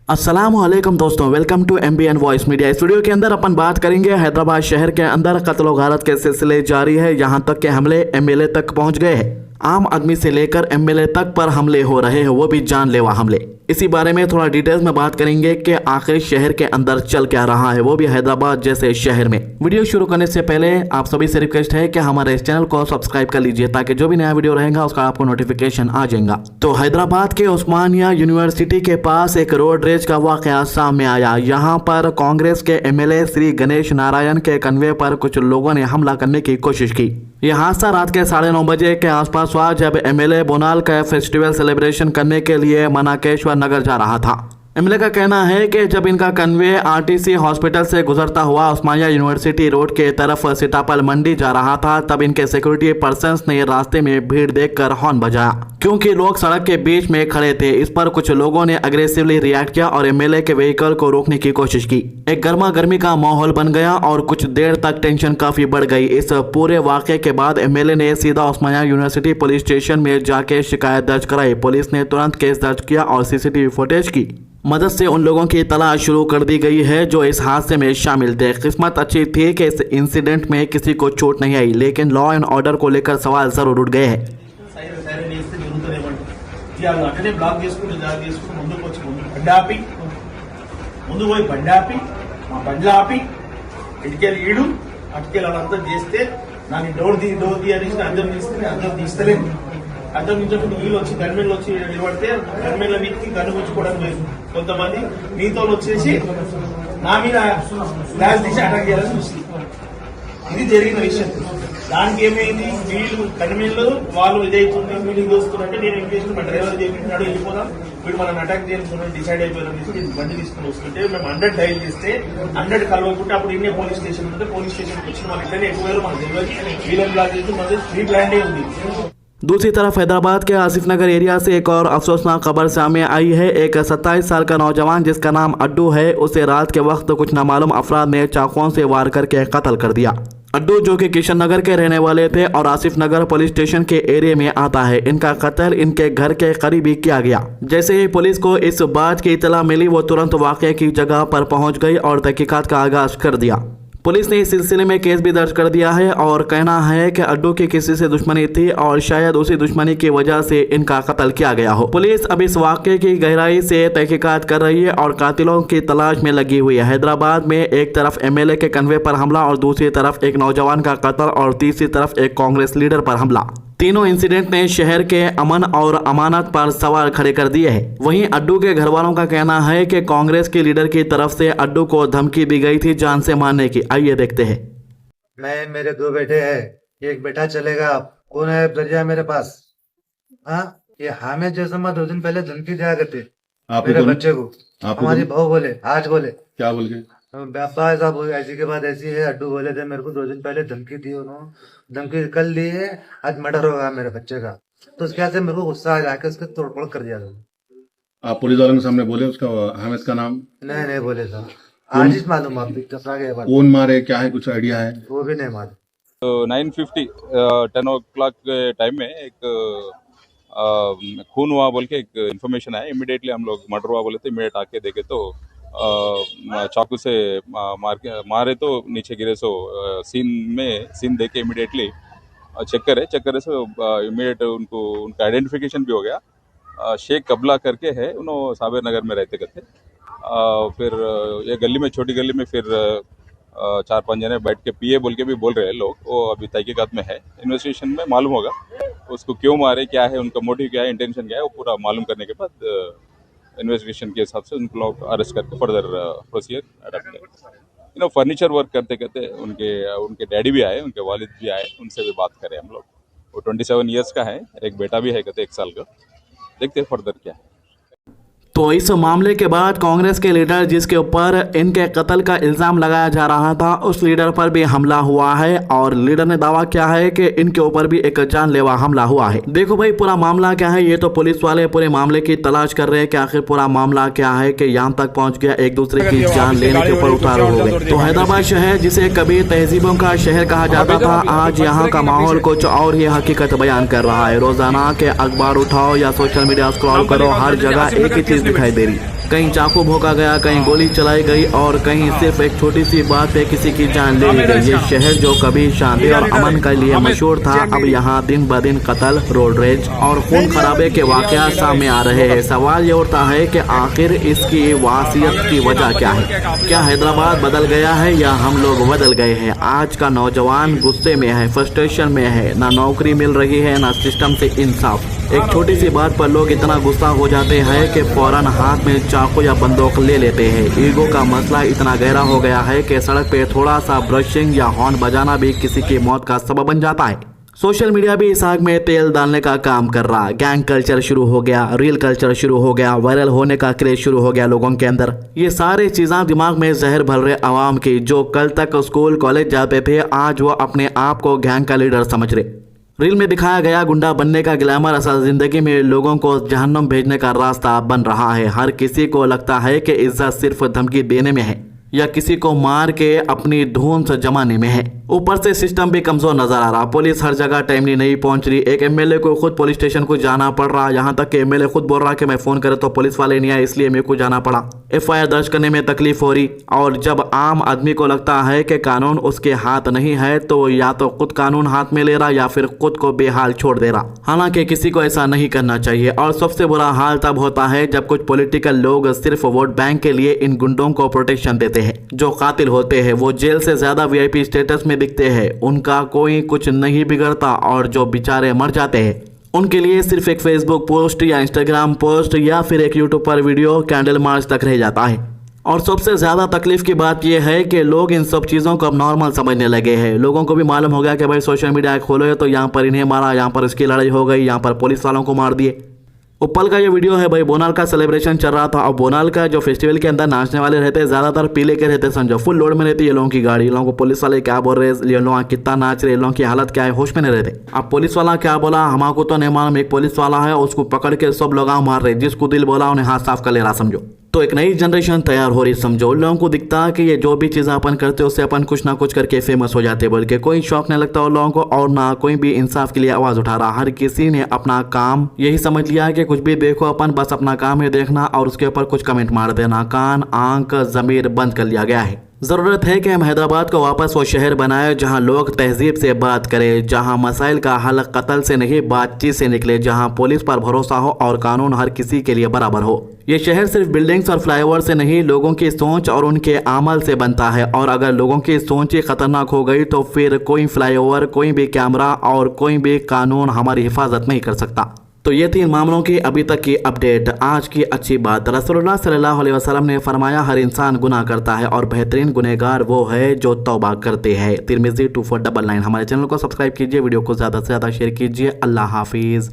अस्सलामुअलैकुम दोस्तों, welcome to MBN voice media. इस वीडियो के अंदर अपन बात करेंगे हैदराबाद शहर के अंदर कत्ल गारत के सिलसिले जारी है। यहाँ तक के हमले MLA तक पहुँच गए हैं। आम आदमी से लेकर MLA तक पर हमले हो रहे हैं, वो भी जानलेवा हमले। इसी बारे में थोड़ा डिटेल्स में बात करेंगे कि आखिर शहर के अंदर चल क्या रहा है, वो भी हैदराबाद जैसे शहर में। वीडियो शुरू करने से पहले आप सभी से रिक्वेस्ट है कि हमारे इस चैनल को सब्सक्राइब कर लीजिए ताकि जो भी नया वीडियो रहेगा उसका आपको नोटिफिकेशन आ जाएगा। तो हैदराबाद के उस्मानिया यूनिवर्सिटी के पास एक रोड रेज का वाकया सामने आया। यहाँ पर कांग्रेस के MLA श्री गणेश नारायण के कन्वे पर कुछ लोगों ने हमला करने की कोशिश की। यह हादसा रात के 9:30 बजे के आसपास हुआ जब MLA बोनाल का फेस्टिवल सेलिब्रेशन करने के लिए मनाकेश्वर नगर जा रहा था। MLA का कहना है कि जब इनका कन्वे RTC हॉस्पिटल से गुजरता हुआ उस्मानिया यूनिवर्सिटी रोड के तरफ सीताफल मंडी जा रहा था, तब इनके सिक्योरिटी पर्सन्स ने रास्ते में भीड़ देखकर हॉर्न बजाया क्योंकि लोग सड़क के बीच में खड़े थे। इस पर कुछ लोगों ने अग्रेसिवली रिएक्ट किया और MLA के व्हीकल को रोकने की कोशिश की। एक गर्मा गर्मी का माहौल बन गया और कुछ देर तक टेंशन काफी बढ़ गई। इस पूरे वाकये के बाद MLA ने सीधा उस्मानिया यूनिवर्सिटी पुलिस स्टेशन में जाके शिकायत दर्ज कराई। पुलिस ने तुरंत केस दर्ज किया और CCTV फुटेज की मदद से उन लोगों की तलाश शुरू कर दी गई है जो इस हादसे में शामिल थे। किस्मत अच्छी थी कि इस इंसिडेंट में किसी को चोट नहीं आई, लेकिन लॉ एंड ऑर्डर को लेकर सवाल जरूर उठ गए हैं। అర్థం నుంచి నీళ్ళు వచ్చి గన్మెన్లు వచ్చి నిలబడితే గన్మెన్ల మీదకి గన్ను గుచ్చుకోవడం లేదు. కొంతమంది నీతో వచ్చేసి నా మీద గ్లాస్ తీసి అటాక్ చేయాలని చూసి ఇది జరిగిన విషయం. దానికి ఏమైంది, వీళ్ళు గన్మెన్లు వాళ్ళు ఇదైతుంది వీళ్ళకి దోస్తున్నట్టే నేను ఇంకేషన్ మా డ్రైవర్ చేపించినాడు వెళ్ళిపోదాం వీడు మనల్ని అటాక్ చేయాలని డిసైడ్ అయిపోయారని నేను బండి తీసుకుని వస్తుంటే మేము 100 డైల్ చేస్తే 100 కలవకుంటే అప్పుడు ఇన్నే పోలీస్ స్టేషన్ ఉంటే పోలీస్ స్టేషన్కి వచ్చిన వాళ్ళు ఇట్లనే ఎక్కువ మనకు తెలియదు. వీళ్ళని బ్లాక్ చేసి మనది స్ట్రీట్ ల్యాండే ఉంది. दूसरी तरफ हैदराबाद के आसिफ नगर एरिया से एक और अफसोसनाक खबर सामने आई है। एक 27 साल का नौजवान जिसका नाम अड्डू है, उसे रात के वक्त कुछ नामालूम अफराद ने चाकुओं से वार करके कत्ल कर दिया। अड्डू जो कि किशन नगर के रहने वाले थे और आसिफ नगर पुलिस स्टेशन के एरिया में आता है, इनका कत्ल इनके घर के करीब ही किया गया। जैसे ही पुलिस को इस बात की इतला मिली, वो तुरंत वाकये की जगह पर पहुंच गई और तहकीकात का आगाज कर दिया। पुलिस ने इस सिलसिले में केस भी दर्ज कर दिया है और कहना है कि अड्डू की किसी से दुश्मनी थी और शायद उसी दुश्मनी की वजह से इनका कत्ल किया गया हो। पुलिस अब इस वाकये की गहराई से तहकीकात कर रही है और कातिलों की तलाश में लगी हुई है। हैदराबाद में एक तरफ MLA के कन्वे पर हमला और दूसरी तरफ एक नौजवान का कत्ल और तीसरी तरफ एक कांग्रेस लीडर पर हमला। तीनों इंसिडेंट ने शहर के अमन और अमानत पर सवाल खड़े कर दिए हैं। वहीं अड्डू के घर वालों का कहना है कि कांग्रेस के लीडर की तरफ से अड्डू को धमकी दी गई थी जान से मारने की। आइए देखते हैं। मेरे 2 बेटे हैं, एक बेटा चलेगा, कौन है दरिया मेरे पास? हाँ, ये हामिद जैसा 2 दिन पहले धमकी दिया करते मेरे बच्चे को। हमारी बहू बोले, आज बोले क्या बोल के साहब ऐसी के बाद ऐसी है। अड्डू बोले थे मेरे को 2 दिन पहले धमकी दी, उन्होंने धमकी कल दी है, आज मर्डर होगा मेरे बच्चे का। तो उसके बाद से मेरे को गुस्सा आ जाके उसके तोड़फोड़ कर दिया था। आप पुलिस वालों के सामने बोले उसका हामिद का नाम? नहीं बोले था, आज ही मालूम आप कौन मारे, क्या है, कुछ आइडिया है? वो भी नहीं मालूम। तो 9:50 10 o'clock के टाइम में एक खून हुआ बोल के एक इन्फॉर्मेशन आया। इमीडिएटली हम लोग मर्डर हुआ बोले थे, इमीडिएट आके देखे तो चाकू से मारे तो नीचे गिरे। सो सीन देखे इमीडिएटली चेक करे सो इमीडिएट उनका आइडेंटिफिकेशन भी हो गया। शेख कबला करके है, उन्होंने साबिर नगर में रहते करते। फिर ये गली में, छोटी गली में फिर 4-5 जने बैठ के पिए बोल के भी बोल रहे हैं लोग। वो अभी तहकीकात में है, इन्वेस्टिगेशन में मालूम होगा उसको क्यों मारे, क्या है उनका मोटिव, क्या है इंटेंशन, क्या है, वो पूरा मालूम करने के बाद इन्वेस्टिगेशन के हिसाब से उनको लोग अरेस्ट करके फर्दर प्रोसीजर अडॉप्ट करें। फर्नीचर वर्क करते उनके डैडी भी आए, उनके वालिद भी आए, उनसे भी बात करें हम लोग। वो 27 ईयर्स का है, एक बेटा भी है 1 साल का। देखते हैं फर्दर क्या है। तो इस मामले के बाद कांग्रेस के लीडर जिसके ऊपर इनके कत्ल का इल्ज़ाम लगाया जा रहा था, उस लीडर पर भी हमला हुआ है और लीडर ने दावा किया है कि इनके ऊपर भी एक जानलेवा हमला हुआ है। देखो भाई, पूरा मामला क्या है, ये तो पुलिस वाले पूरे मामले की तलाश कर रहे हैं कि आखिर पूरा मामला क्या है कि यहाँ तक पहुँच गया, एक दूसरे की जान लेने के ऊपर उतारू हो गए। तो हैदराबाद शहर जिसे कभी तहजीबों का शहर कहा जाता था, आज यहाँ का माहौल कुछ और ही हकीकत बयान कर रहा है। रोजाना के अखबार उठाओ या सोशल मीडिया स्क्रॉल करो, हर जगह एक ही चीज दिखाई दे रही। कहीं चाकू भोंका गया, कहीं गोली चलाई गई और कहीं सिर्फ एक छोटी सी बात पे किसी की जान ले ली गई। ये शहर जो कभी शांति और अमन के लिए मशहूर था, अब यहाँ दिन ब दिन कत्ल, रोड रेज और खून खराबे के वाकयात सामने आ रहे हैं। सवाल ये उठता है कि आखिर इसकी वासियत की वजह क्या है? क्या हैदराबाद बदल गया है या हम लोग बदल गए हैं? आज का नौजवान गुस्से में है, फ्रस्ट्रेशन में है, ना नौकरी मिल रही है, ना सिस्टम से इंसाफ। एक छोटी सी बात पर लोग इतना गुस्सा हो जाते हैं कि फौरन हाथ में चाकू या बंदूक ले लेते हैं। ईगो का मसला इतना गहरा हो गया है कि सड़क पे थोड़ा सा ब्रशिंग या हॉर्न बजाना भी किसी की मौत का सबब बन जाता है। सोशल मीडिया भी इस आग में तेल डालने का काम कर रहा। गैंग कल्चर शुरू हो गया, रील कल्चर शुरू हो गया, वायरल होने का क्रेज शुरू हो गया लोगों के अंदर। ये सारे चीज़ें दिमाग में जहर भर रहे आवाम की, जो कल तक स्कूल कॉलेज जाते थे, आज वो अपने आप को गैंग का लीडर समझ रहे। रील में दिखाया गया गुंडा बनने का ग्लैमर असल जिंदगी में लोगों को जहन्नुम भेजने का रास्ता बन रहा है। हर किसी को लगता है कि इज्जत सिर्फ धमकी देने में है या किसी को मार के अपनी धूम से जमाने में है। ऊपर से सिस्टम भी कमजोर नजर आ रहा। पुलिस हर जगह टाइमली नहीं पहुंच रही। एक एमएलए को खुद पुलिस स्टेशन को जाना पड़ रहा। यहाँ तक कि एमएलए खुद बोल रहा कि मैं फोन करे तो पुलिस वाले नहीं आए, इसलिए मेरे को जाना पड़ा। एफआईआर दर्ज करने में तकलीफ हो रही। और जब आम आदमी को लगता है कि कानून उसके हाथ नहीं है, तो या तो खुद कानून हाथ में ले रहा या फिर खुद को बेहाल छोड़ दे रहा। हालांकि किसी को ऐसा नहीं करना चाहिए। और सबसे बुरा हाल तब होता है जब कुछ पॉलिटिकल लोग सिर्फ वोट बैंक के लिए इन गुंडों को प्रोटेक्शन देते हैं। जो कातिल होते हैं वो जेल से ज्यादा वीआईपी स्टेटस में दिखते हैं, उनका कोई कुछ नहीं बिगड़ता। और जो बेचारे मर जाते हैं उनके लिए सिर्फ एक फेसबुक पोस्ट या इंस्टाग्राम पोस्ट या फिर एक यूट्यूब पर वीडियो कैंडल मार्च तक रह जाता है। और सबसे ज्यादा तकलीफ की बात यह है कि लोग इन सब चीजों को अब नॉर्मल समझने लगे हैं। लोगों को भी मालूम हो गया कि भाई सोशल मीडिया खोलो तो यहाँ पर इन्हें मारा, यहाँ पर इसकी लड़ाई हो गई, यहाँ पर पुलिस वालों को मार दिए। उपल का ये वीडियो है भाई, बोनाल का सेलिब्रेशन चल रहा था। और बोनाल का जो फेस्टिवल के अंदर नाचने वाले रहते हैं ज्यादातर पीले के रहते, समझो फुल लोड में रहती है ये लोगों की गाड़ी। लोगों को पुलिस वाले क्या बोल रहे हैं, ये लोग कितना नाच रहे, लोगों की हालत क्या है, होश में नहीं रहते। अब पुलिस वाला क्या बोला हमारे तो नहीं मालूम, एक पुलिस वाला है उसको पकड़ के सब लोग मार रहे, जिसको दिल बोला उन्हें हाथ साफ कर ले रहा, समझो। तो एक नई जनरेशन तैयार हो रही, समझो। लोगों को दिखता है कि ये जो भी चीज़ें अपन करते हैं उससे अपन कुछ ना कुछ करके फेमस हो जाते, बल्कि कोई शौक नहीं लगता उन लोगों को और ना कोई भी इंसाफ के लिए आवाज़ उठा रहा। हर किसी ने अपना काम यही समझ लिया कि कुछ भी देखो अपन बस अपना काम है देखना और उसके ऊपर कुछ कमेंट मार देना। कान आंख ज़मीर बंद कर लिया गया है। ज़रूरत है कि हम हैदराबाद को वापस वो शहर बनाए जहां लोग तहजीब से बात करें, जहां मसाइल का हल कत्ल से नहीं बातचीत से निकले, जहां पुलिस पर भरोसा हो और कानून हर किसी के लिए बराबर हो। ये शहर सिर्फ बिल्डिंग्स और फ्लाईओवर से नहीं, लोगों की सोच और उनके अमल से बनता है। और अगर लोगों की सोच ही खतरनाक हो गई तो फिर कोई फ्लाईओवर, कोई भी कैमरा और कोई भी कानून हमारी हिफाजत नहीं कर सकता। तो ये थी इन मामलों की अभी तक की अपडेट। आज की अच्छी बात, रसूलुल्लाह सल्लल्लाहु अलैहि वसल्लम ने फरमाया हर इंसान गुनाह करता है और बेहतरीन गुनहगार वो है जो तौबा करते हैं। तिरमिज़ी 2499। हमारे चैनल को सब्सक्राइब कीजिए, वीडियो को ज़्यादा से ज़्यादा शेयर कीजिए। अल्लाह हाफिज़।